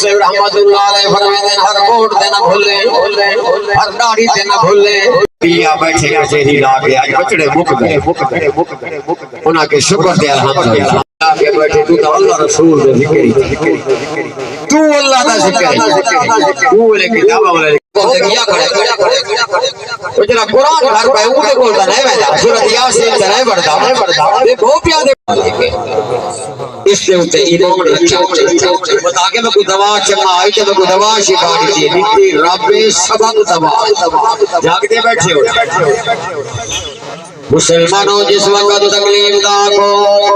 سے رحمت اللہ علیہ فرماتے ہیں ہر کوٹ دینا بھولے ہر داڑھی دینا بھولے پیا بیٹھے کچہری لا کے آج بچڑے مک گئے انہاں کے شکر دے الحمدللہ آگے بیٹھے تو اللہ رسول دے ذکری تو اللہ دا ذکری تو لے کتابہ والے کیا کھڑے جنا قرآن گھر پہ اوٹے بولتا نہیں بیٹھا سورت یاسین سے نہیں بڑھتا دیکھو پیادے اس سے ہوتے ایمان رکھا بتا کے میں کو دوا چمہ آئی کہ میں کو دوا شکاری تھی نیتی رب سبب دوا جاگتے بیٹھے ہو مسلمانوں جس وقت تکلیف دا کو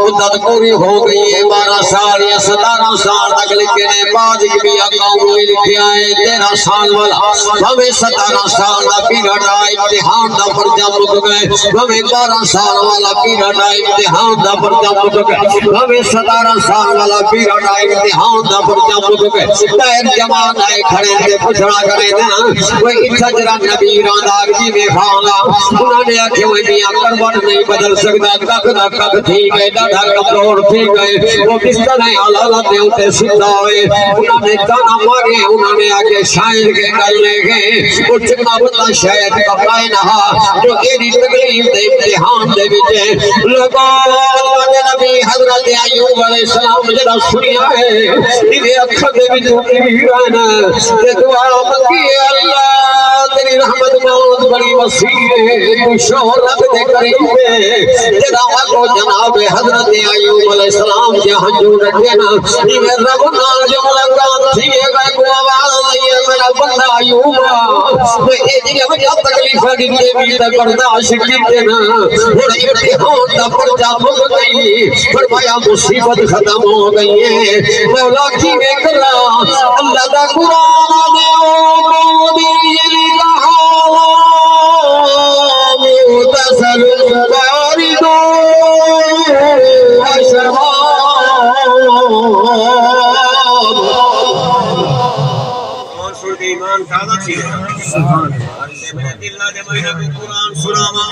مدت پوری ہو گئی ہے 12 سال یا 17 سال تک لکھنے بعد بھی اقوام میں لکھے آئے 13 سال والا ہمیں 17 سال دا پیریڈ آئے امتحان دا پرچہ مک گئے ہمیں 12 سال والا پیریڈ آئے امتحان دا پرچہ مک گئے ہمیں 17 سال والا پیریڈ آئے امتحان دا پرچہ مک گئے تیر جمان آئے کھڑے دے پچھڑا کرے دینا وہ اتجرہ نبی راندار کی میں کھانا انہوں نے آکھے وہ میاں کربٹ نہیں بدل سکتا کک دا کک تھی گئے ڈاڑھا کپڑوڑ تھی گئے وہ بستر ہیں حلالت نے ہوتے سدھا ہوئے انہوں نے تانا مارے انہوں نے آگے شاعر کے گل لے گئے وہ چکنا بتا شاید کپڑائے نہا جو ایڈی تکلیف دے امتحان دے بچے لوگوں اللہ نے نبی حضرت ایوب علیہ السلام جڑا سنیا ہے انہیں اکھر دے بچوں کی رہنا کہ دعا مکی اللہ تیری رحمت بہت بڑی وسیع ہے تو شہرت دے قریب ہے جناب کو جناب حضرت ایوب علیہ السلام جہاں جو رکھے نا انہیں رب نال جو ملاقات تھی گئے کو آواز نہیں ہے میرا بندہ ایوب میں ایجی وجہ تکلیفہ دیتے بھی تک برداشت کیتے نا اور امتحان دا پرچہ مک گئی فرمایا مصیبت ختم ہو گئی ہے مولا کی میں کرا اللہ دا قرآن نے او قومی یلی کہا متصل باردو اشراب منصور کے ایمان تازہ تھی قرآن سناما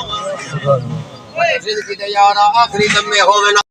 آخری دم میں ہو